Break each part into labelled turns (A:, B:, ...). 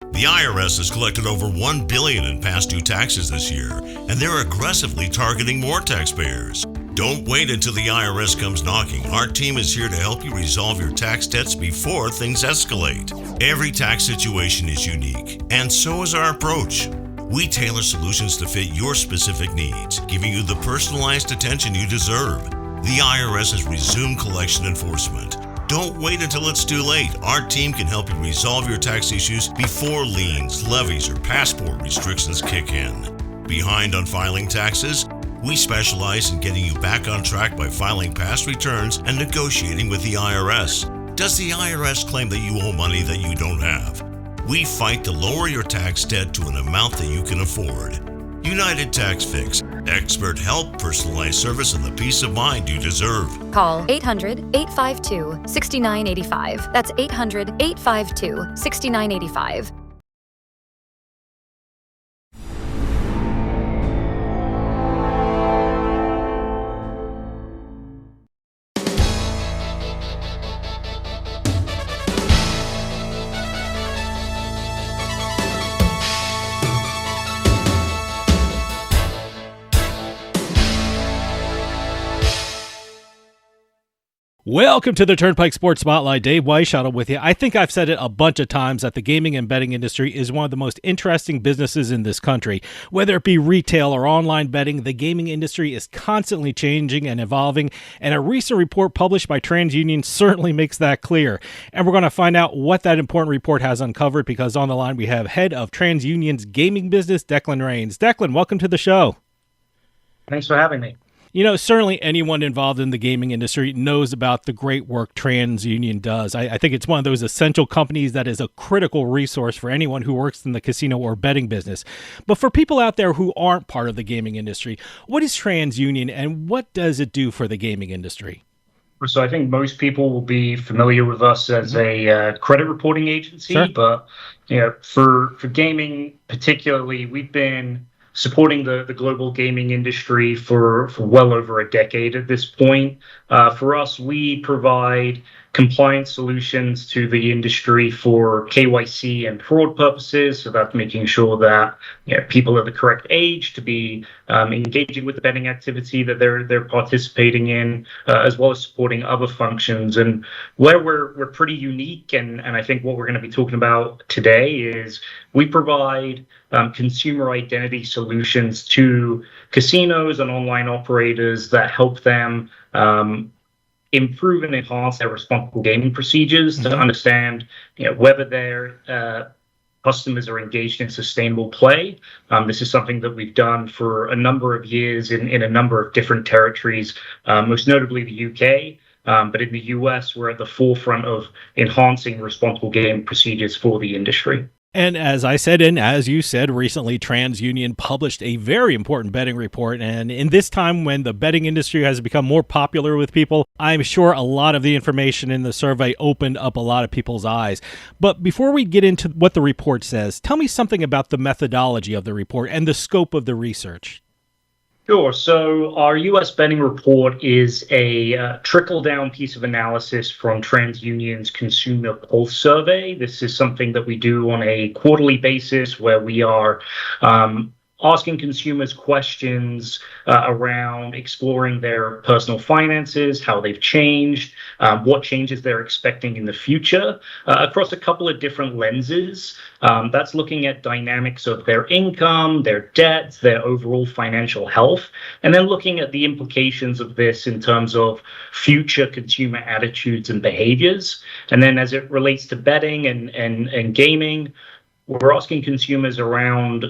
A: The IRS has collected over $1 billion in past due taxes this year, and they're aggressively targeting more taxpayers. Don't wait until the IRS comes knocking. Our team is here to help you resolve your tax debts before things escalate. Every tax situation is unique, and so is our approach. We tailor solutions to fit your specific needs, giving you the personalized attention you deserve. The IRS has resumed collection enforcement. Don't wait until it's too late. Our team can help you resolve your tax issues before liens, levies, or passport restrictions kick in. Behind on filing taxes? We specialize in getting you back on track by filing past returns and negotiating with the IRS. Does the IRS claim that you owe money that you don't have? We fight to lower your tax debt to an amount that you can afford. United Tax Fix. Expert help, personalized service, and the peace of mind you deserve.
B: Call 800-852-6985. That's 800-852-6985.
C: Welcome to the Turnpike Sports Spotlight. Dave Weishuttle with you. I think I've said it a bunch of times that the gaming and betting industry is one of the most interesting businesses in this country. Whether it be retail or online betting, the gaming industry is constantly changing and evolving, and a recent report published by TransUnion certainly makes that clear. And we're going to find out what that important report has uncovered, because on the line we have head of TransUnion's gaming business, Declan Raines. Declan, welcome to the show.
D: Thanks for having me.
C: You know, certainly anyone involved in the gaming industry knows about the great work TransUnion does. I think it's one of those essential companies that is a critical resource for anyone who works in the casino or betting business. But for people out there who aren't part of the gaming industry, what is TransUnion and what does it do for the gaming industry?
D: So I think most people will be familiar with us as a credit reporting agency,
C: Sure.
D: But for gaming particularly, we've been supporting the global gaming industry for well over a decade at this point. For us, we provide compliance solutions to the industry for KYC and fraud purposes. So that's making sure that people are the correct age to be engaging with the betting activity that they're participating in, as well as supporting other functions. And where we're pretty unique, and I think what we're going to be talking about today is we provide consumer identity solutions to casinos and online operators that help them improve and enhance their responsible gaming procedures to understand whether their customers are engaged in sustainable play. This is something that we've done for a number of years in a number of different territories, most notably the UK. But in the US, we're at the forefront of enhancing responsible gaming procedures for the industry.
C: And as I said, and as you said, recently TransUnion published a very important betting report. And in this time when the betting industry has become more popular with people, I'm sure a lot of the information in the survey opened up a lot of people's eyes. But before we get into what the report says, tell me something about the methodology of the report and the scope of the research.
D: Sure. So our U.S. betting report is a trickle-down piece of analysis from TransUnion's Consumer Pulse Survey. This is something that we do on a quarterly basis where we are asking consumers questions around exploring their personal finances, how they've changed, what changes they're expecting in the future, across a couple of different lenses. That's looking at dynamics of their income, their debts, their overall financial health, and then looking at the implications of this in terms of future consumer attitudes and behaviors. And then as it relates to betting and gaming, we're asking consumers around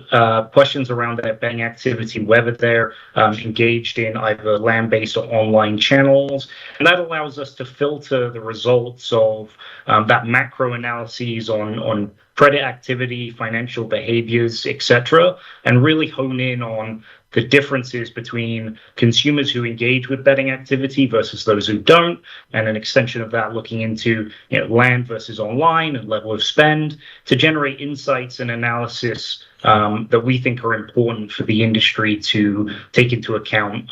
D: questions around their betting activity, whether they're engaged in either land-based or online channels. And that allows us to filter the results of that macro analyses on credit activity, financial behaviors, etc., and really hone in on the differences between consumers who engage with betting activity versus those who don't, and an extension of that looking into land versus online and level of spend to generate insights and analysis that we think are important for the industry to take into account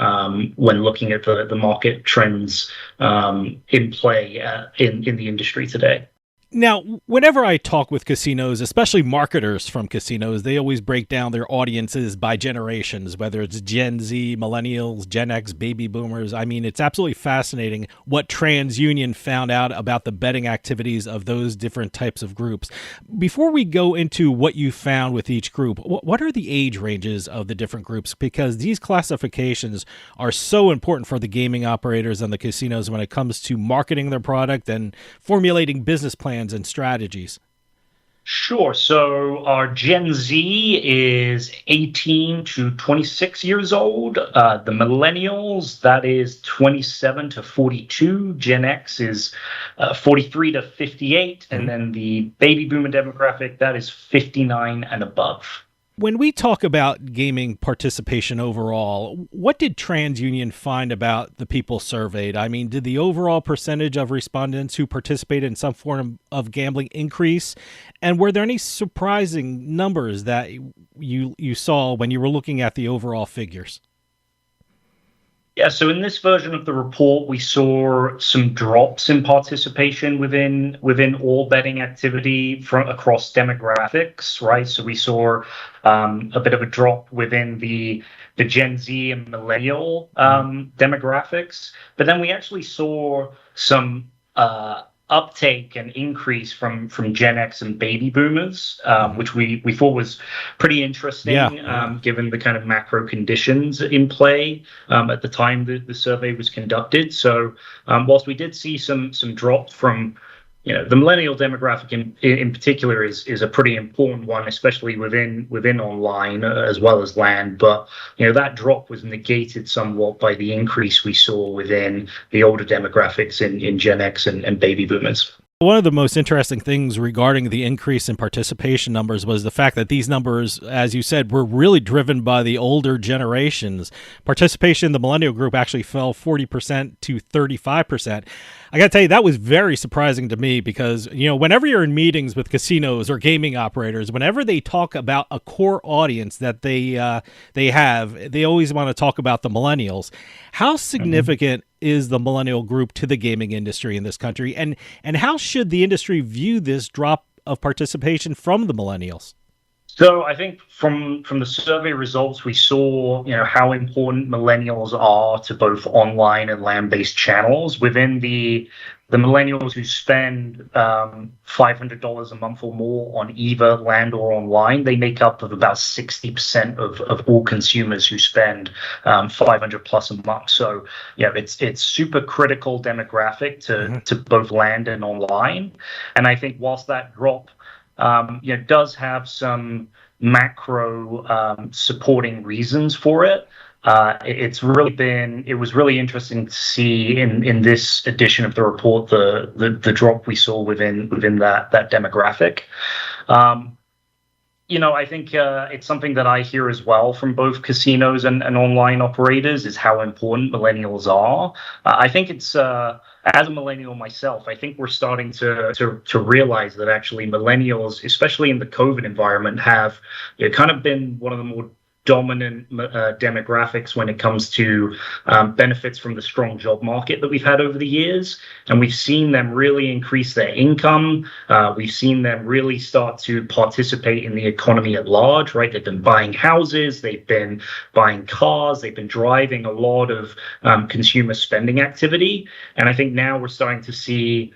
D: when looking at the market trends in play in the industry today.
C: Now, whenever I talk with casinos, especially marketers from casinos, they always break down their audiences by generations, whether it's Gen Z, millennials, Gen X, baby boomers. I mean, it's absolutely fascinating what TransUnion found out about the betting activities of those different types of groups. Before we go into what you found with each group, what are the age ranges of the different groups? Because these classifications are so important for the gaming operators and the casinos when it comes to marketing their product and formulating business plans and strategies.
D: Sure. So our Gen Z is 18 to 26 years old. The millennials, that is 27 to 42. Gen X is 43 to 58. And then the baby boomer demographic, that is 59 and above.
C: When we talk about gaming participation overall, what did TransUnion find about the people surveyed? I mean, did the overall percentage of respondents who participated in some form of gambling increase? And were there any surprising numbers that you saw when you were looking at the overall figures?
D: Yeah, so in this version of the report, we saw some drops in participation within all betting activity from across demographics, right? So we saw a bit of a drop within the Gen Z and millennial demographics, but then we actually saw some uptake and increase from Gen X and baby boomers, which we thought was pretty interesting, given the kind of macro conditions in play at the time the survey was conducted. So whilst we did see some drop from the millennial demographic in particular is a pretty important one, especially within online as well as land. But that drop was negated somewhat by the increase we saw within the older demographics in Gen X and baby boomers.
C: One of the most interesting things regarding the increase in participation numbers was the fact that these numbers, as you said, were really driven by the older generations. Participation in the millennial group actually fell 40% to 35%. I got to tell you, that was very surprising to me because, whenever you're in meetings with casinos or gaming operators, whenever they talk about a core audience that they have, they always want to talk about the millennials. How significant is the millennial group to the gaming industry in this country? And how should the industry view this drop of participation from the millennials?
D: So I think from the survey results, we saw, how important millennials are to both online and land-based channels. Within the millennials who spend $500 a month or more on either land or online, they make up of about 60% of all consumers who spend $500 plus a month. So it's super critical demographic to both land and online. And I think whilst that drop does have some macro supporting reasons for it. It was really interesting to see in this edition of the report the drop we saw within that demographic. I think it's something that I hear as well from both casinos and online operators is how important millennials are. I think it's as a millennial myself, I think we're starting to realize that actually millennials, especially in the COVID environment, have kind of been one of the more dominant demographics when it comes to benefits from the strong job market that we've had over the years. And we've seen them really increase their income. We've seen them really start to participate in the economy at large, right? They've been buying houses, they've been buying cars, they've been driving a lot of consumer spending activity. And I think now we're starting to see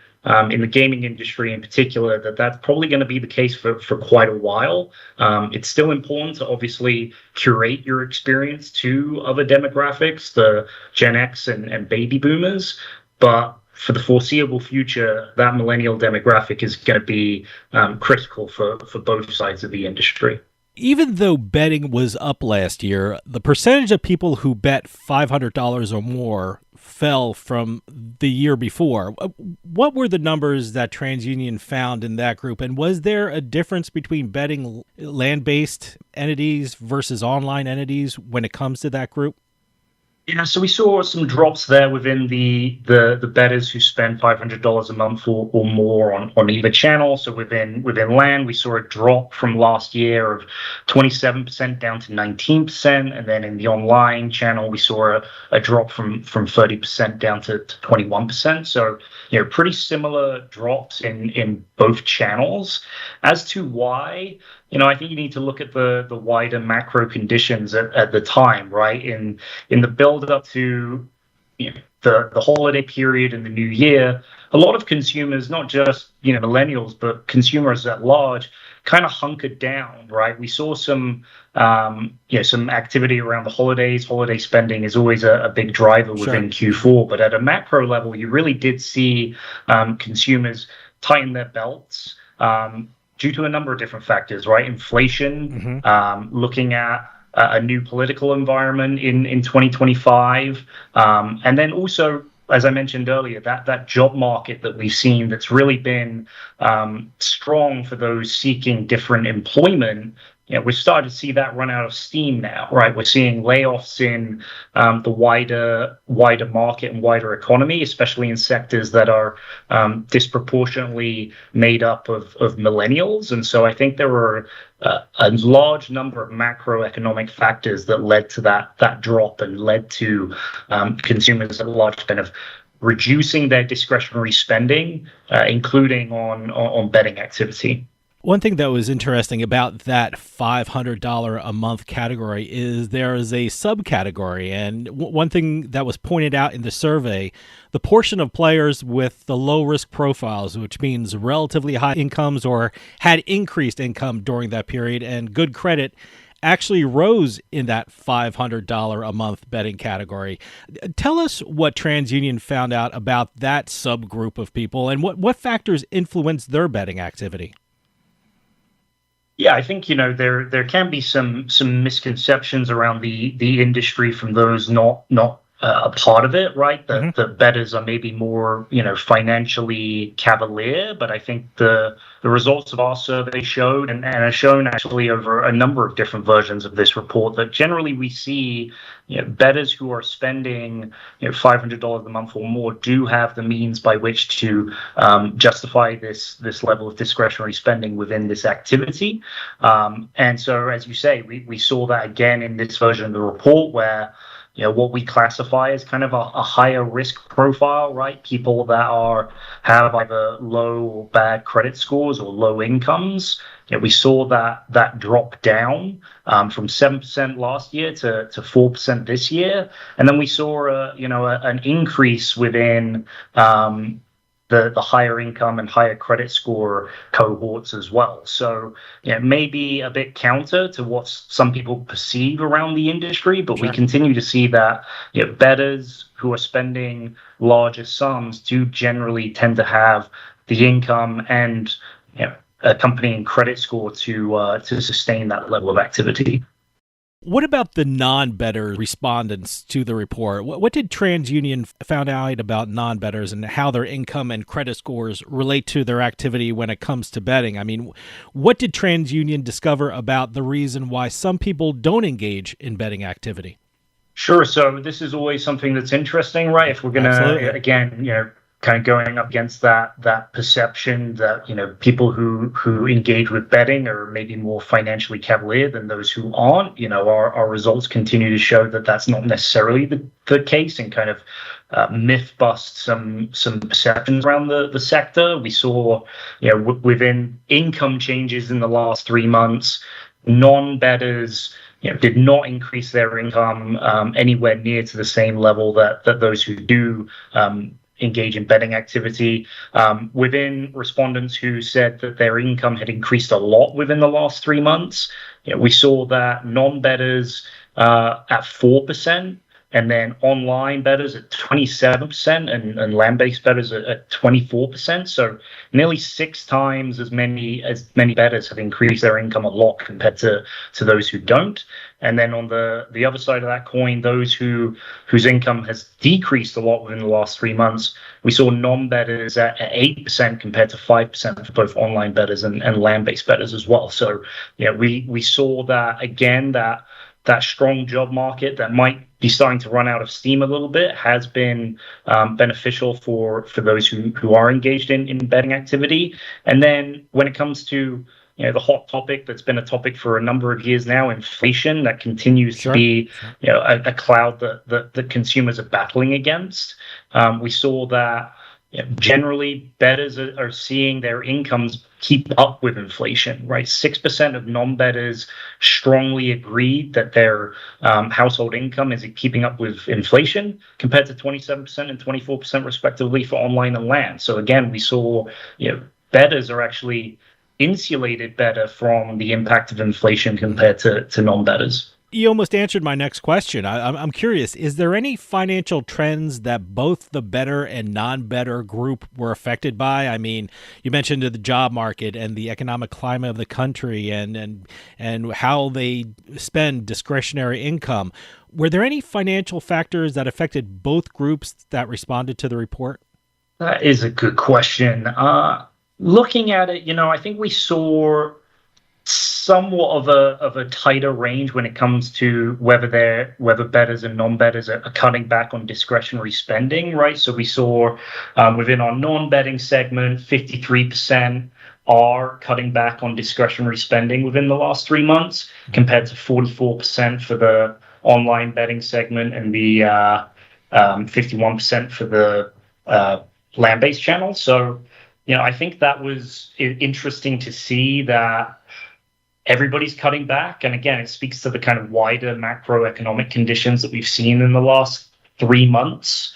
D: in the gaming industry in particular, that's probably going to be the case for quite a while. It's still important to obviously curate your experience to other demographics, the Gen X and baby boomers. But for the foreseeable future, that millennial demographic is going to be critical for both sides of the industry.
C: Even though betting was up last year, the percentage of people who bet $500 or more fell from the year before. What were the numbers that TransUnion found in that group? And was there a difference between betting land-based entities versus online entities when it comes to that group?
D: Yeah, so we saw some drops there within the bettors who spend $500 a month or more on either channel. So within land, we saw a drop from last year of 27% down to 19%, and then in the online channel, we saw a drop from 30% down to 21%. So pretty similar drops in both channels. As to why, I think you need to look at the wider macro conditions at the time, right? In the build up to the holiday period and the new year, a lot of consumers, not just millennials, but consumers at large, kind of hunkered down, right? We saw some some activity around the holidays. Holiday spending is always a big driver within Q4, but at a macro level, you really did see consumers tighten their belts. Due to a number of different factors, right? Inflation, looking at a new political environment in 2025, and then also, as I mentioned earlier, that job market that we've seen that's really been strong for those seeking different employment. We're starting to see that run out of steam now, right? We're seeing layoffs in the wider market and wider economy, especially in sectors that are disproportionately made up of millennials. And so I think there were a large number of macroeconomic factors that led to that drop and led to consumers at large kind of reducing their discretionary spending, including on betting activity.
C: One thing that was interesting about that $500 a month category is there is a subcategory. And one thing that was pointed out in the survey, the portion of players with the low risk profiles, which means relatively high incomes or had increased income during that period and good credit, actually rose in that $500 a month betting category. Tell us what TransUnion found out about that subgroup of people and what factors influenced their betting activity.
D: Yeah, I think there can be some misconceptions around the industry from those not a part of it, right? The bettors are maybe more financially cavalier, but I think the results of our survey showed and are shown actually over a number of different versions of this report that generally we see bettors who are spending $500 a month or more do have the means by which to justify this level of discretionary spending within this activity. And so, as you say, we saw that again in this version of the report where what we classify as kind of a higher risk profile, right? People that have either low or bad credit scores or low incomes. We saw that drop down from 7% last year to 4% this year, and then we saw an increase within the higher income and higher credit score cohorts as well. So maybe a bit counter to what some people perceive around the industry, but we continue to see that bettors who are spending larger sums do generally tend to have the income and accompanying credit score to sustain that level of activity.
C: What about the non-bettor respondents to the report? What did TransUnion found out about non-bettors and how their income and credit scores relate to their activity when it comes to betting? I mean, what did TransUnion discover about the reason why some people don't engage in betting activity?
D: Sure. So this is always something that's interesting, right? If we're going to, again, kind of going up against that perception that people who engage with betting are maybe more financially cavalier than those who aren't. Our results continue to show that that's not necessarily the case, and kind of myth bust some perceptions around the sector. We saw within income changes in the last 3 months, non-bettors did not increase their income anywhere near to the same level that those who do engage in betting activity. Within respondents who said that their income had increased a lot within the last 3 months, we saw that non-bettors at 4%, and then online bettors at 27%, and land-based bettors at 24%. So nearly 6 times as many bettors have increased their income a lot compared to those who don't. And then on the other side of that coin, those whose income has decreased a lot within the last 3 months, we saw non-bettors at 8% compared to 5% for both online bettors and land-based bettors as well. So we saw that again, that that strong job market that might be starting to run out of steam a little bit has been beneficial for those who are engaged in betting activity. And then when it comes to the hot topic that's been a topic for a number of years now, inflation, that continues to be a cloud that consumers are battling against. We saw that generally bettors are seeing their incomes keep up with inflation, right? 6% of non-bettors strongly agreed that their household income is keeping up with inflation, compared to 27% and 24% respectively for online and land. So again, we saw bettors are actually insulated better from the impact of inflation compared to non-bettors.
C: You almost answered my next question. I'm curious, is there any financial trends that both the bettor and non-bettor group were affected by? I mean, you mentioned the job market and the economic climate of the country and how they spend discretionary income. Were there any financial factors that affected both groups that responded to the report?
D: That is a good question. Looking at it, I think we saw somewhat of a tighter range when it comes to whether bettors and non-bettors are cutting back on discretionary spending, right? So we saw within our non-betting segment, 53% are cutting back on discretionary spending within the last 3 months, compared to 44% for the online betting segment and the 51% for the land-based channel. So, I think that was interesting to see that everybody's cutting back. And again, it speaks to the kind of wider macroeconomic conditions that we've seen in the last 3 months.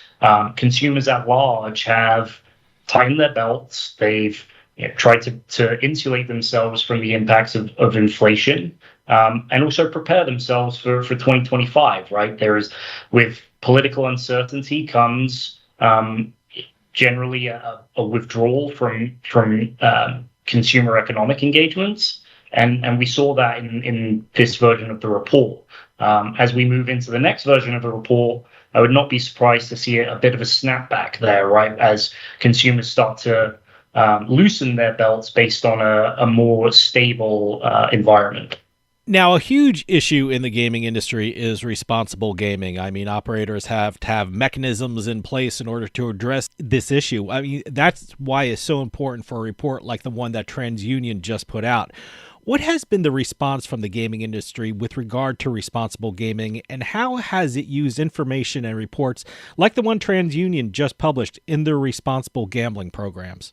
D: Consumers at large have tightened their belts. They've tried to insulate themselves from the impacts of inflation, and also prepare themselves for 2025, right? With political uncertainty comes generally a withdrawal from consumer economic engagements. And we saw that in this version of the report. As we move into the next version of the report, I would not be surprised to see a bit of a snapback there, right? As consumers start to loosen their belts based on a more stable environment.
C: Now, a huge issue in the gaming industry is responsible gaming. I mean, operators have to have mechanisms in place in order to address this issue. I mean, that's why it's so important for a report like the one that TransUnion just put out. What has been the response from the gaming industry with regard to responsible gaming, and how has it used information and reports like the one TransUnion just published in their responsible gambling programs?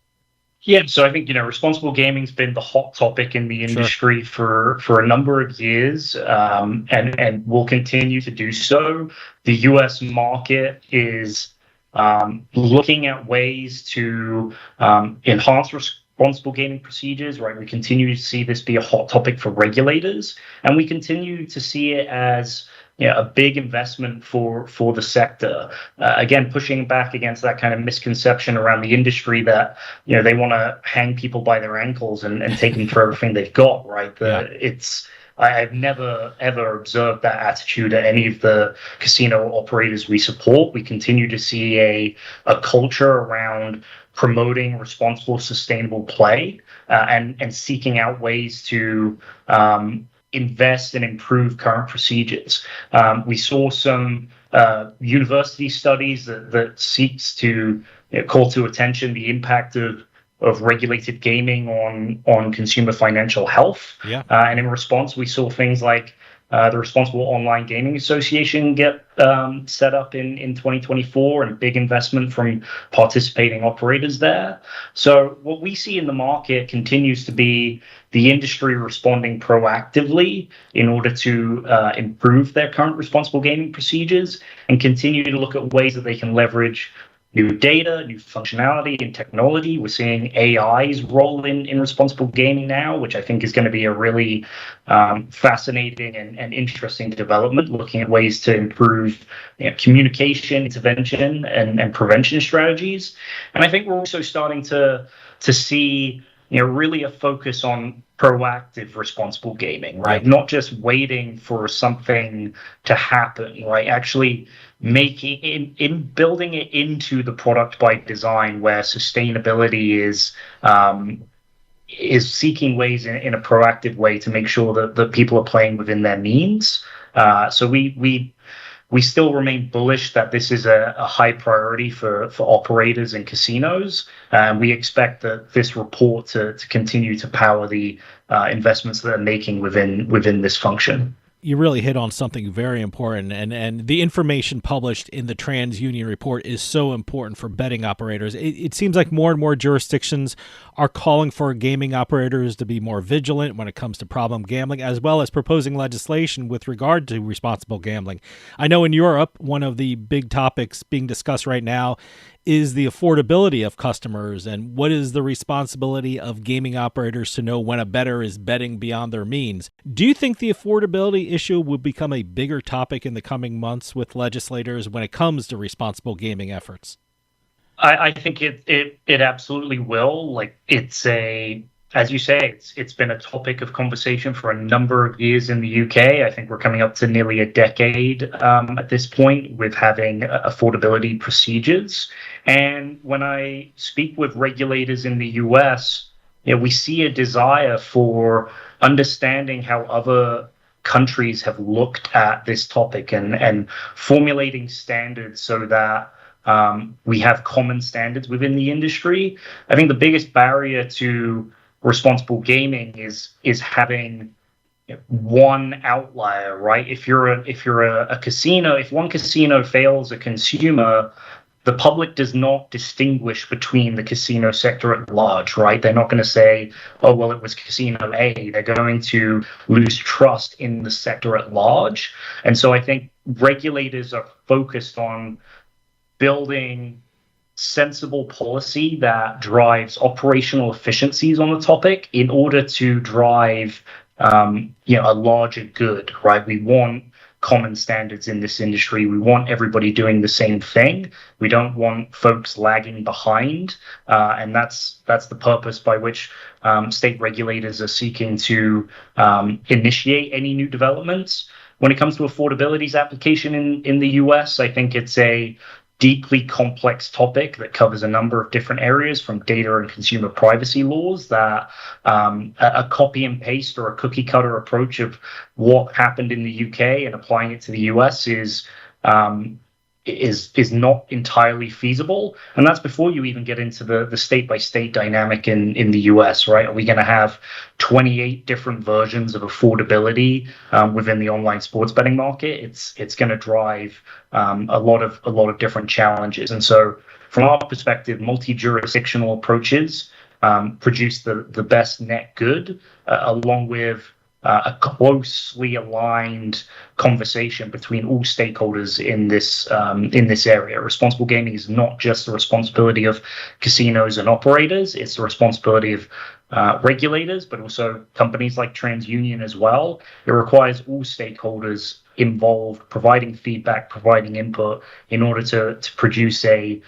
D: Yeah, so I think responsible gaming's been the hot topic in the industry for a number of years, and will continue to do so. The U.S. market is looking at ways to enhance responsible gaming procedures. Right, we continue to see this be a hot topic for regulators, and we continue to see it as a big investment for the sector. Again, pushing back against that kind of misconception around the industry that they want to hang people by their ankles and take them for everything they've got. Right, I've never ever observed that attitude at any of the casino operators we support. We continue to see a culture around promoting responsible, sustainable play, and seeking out ways to invest and improve current procedures. We saw some university studies that seeks to call to attention the impact of regulated gaming on consumer financial health. And in response, we saw things like the Responsible Online Gaming Association get set up in 2024, and a big investment from participating operators there. So what we see in the market continues to be the industry responding proactively in order to improve their current responsible gaming procedures, and continue to look at ways that they can leverage new data, new functionality, and technology. We're seeing AI's role in responsible gaming now, which I think is going to be a really fascinating and interesting development, looking at ways to improve communication, intervention, and prevention strategies. And I think we're also starting to see really a focus on proactive responsible gaming, right? Not just waiting for something to happen, right? Actually building it into the product by design, where sustainability is is seeking ways in a proactive way to make sure that people are playing within their means. So we still remain bullish that this is a high priority for operators and casinos. And we expect that this report to continue to power the investments that they're making within this function.
C: You really hit on something very important, and the information published in the TransUnion report is so important for betting operators. It seems like more and more jurisdictions are calling for gaming operators to be more vigilant when it comes to problem gambling, as well as proposing legislation with regard to responsible gambling. I know in Europe, one of the big topics being discussed right now is the affordability of customers, and what is the responsibility of gaming operators to know when a bettor is betting beyond their means. Do you think the affordability issue will become a bigger topic in the coming months with legislators when it comes to responsible gaming efforts?
D: I think it absolutely will. Like, as you say, it's been a topic of conversation for a number of years in the UK. I think we're coming up to nearly a decade at this point with having affordability procedures. And when I speak with regulators in the US, we see a desire for understanding how other countries have looked at this topic and formulating standards so that we have common standards within the industry. I think the biggest barrier to responsible gaming is having one outlier, right? If you're a casino, if one casino fails a consumer, the public does not distinguish between the casino sector at large, right? They're not going to say, oh, well, it was casino A. They're going to lose trust in the sector at large. And so I think regulators are focused on building sensible policy that drives operational efficiencies on the topic in order to drive a larger good, right? We want common standards in this industry. We want everybody doing the same thing. We don't want folks lagging behind, and that's the purpose by which state regulators are seeking to initiate any new developments. When it comes to affordability's application in the US, I think it's a deeply complex topic that covers a number of different areas, from data and consumer privacy laws, that a copy and paste or a cookie cutter approach of what happened in the UK and applying it to the US is not entirely feasible. And that's before you even get into the state by state dynamic in the US, right? Are we going to have 28 different versions of affordability within the online sports betting market? It's going to drive a lot of different challenges. And so from our perspective, multi-jurisdictional approaches produce the best net good, along with a closely aligned conversation between all stakeholders in this area. Responsible gaming is not just the responsibility of casinos and operators; it's the responsibility of regulators, but also companies like TransUnion as well. It requires all stakeholders involved, providing feedback, providing input, in order to produce a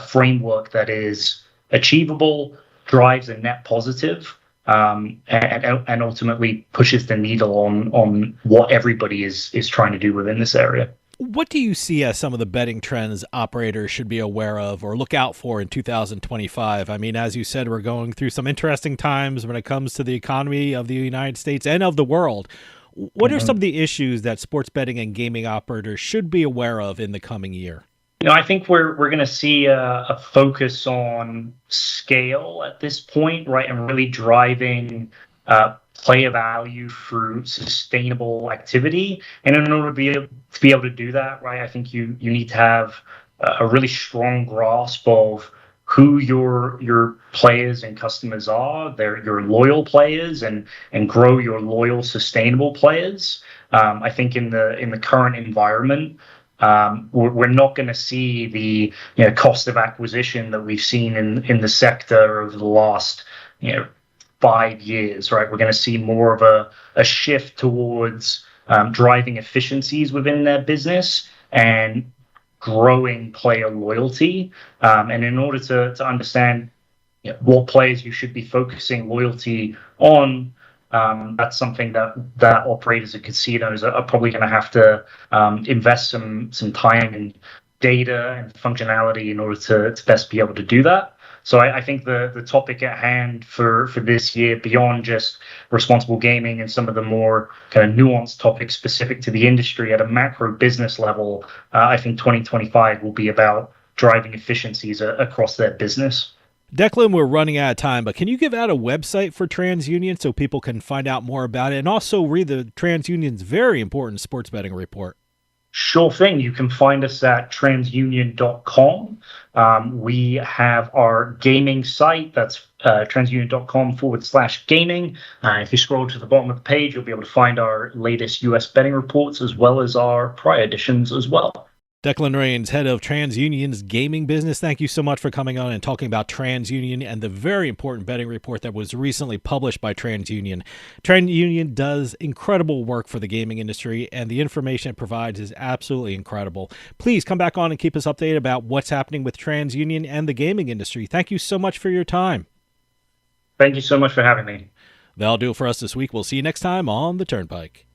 D: framework that is achievable, drives a net positive, and ultimately pushes the needle on what everybody is trying to do within this area.
C: What do you see as some of the betting trends operators should be aware of or look out for in 2025? I mean, as you said, we're going through some interesting times when it comes to the economy of the United States and of the world. What are some of the issues that sports betting and gaming operators should be aware of in the coming year?
D: I think we're going to see a focus on scale at this point, right, and really driving player value through sustainable activity. And in order to be able to do that, right, I think you need to have a really strong grasp of who your players and customers are. They're your loyal players, and grow your loyal, sustainable players. I think in the current environment, we're not going to see the cost of acquisition that we've seen in the sector over the last 5 years, right? We're going to see more of a shift towards driving efficiencies within their business and growing player loyalty. And in order to understand what players you should be focusing loyalty on, that's something that operators and casinos are probably going to have to invest some time in data and functionality in order to best be able to do that. So I think the topic at hand for this year, beyond just responsible gaming and some of the more kind of nuanced topics specific to the industry at a macro business level, I think 2025 will be about driving efficiencies across their business.
C: Declan, we're running out of time, but can you give out a website for TransUnion so people can find out more about it and also read the TransUnion's very important sports betting report?
D: Sure thing. You can find us at transunion.com. We have our gaming site. That's transunion.com/gaming. If you scroll to the bottom of the page, you'll be able to find our latest US betting reports as well as our prior editions as well.
C: Declan Raines, head of TransUnion's gaming business, thank you so much for coming on and talking about TransUnion and the very important betting report that was recently published by TransUnion. TransUnion does incredible work for the gaming industry, and the information it provides is absolutely incredible. Please come back on and keep us updated about what's happening with TransUnion and the gaming industry. Thank you so much for your time.
D: Thank you so much for having me.
C: That'll do it for us this week. We'll see you next time on The Turnpike.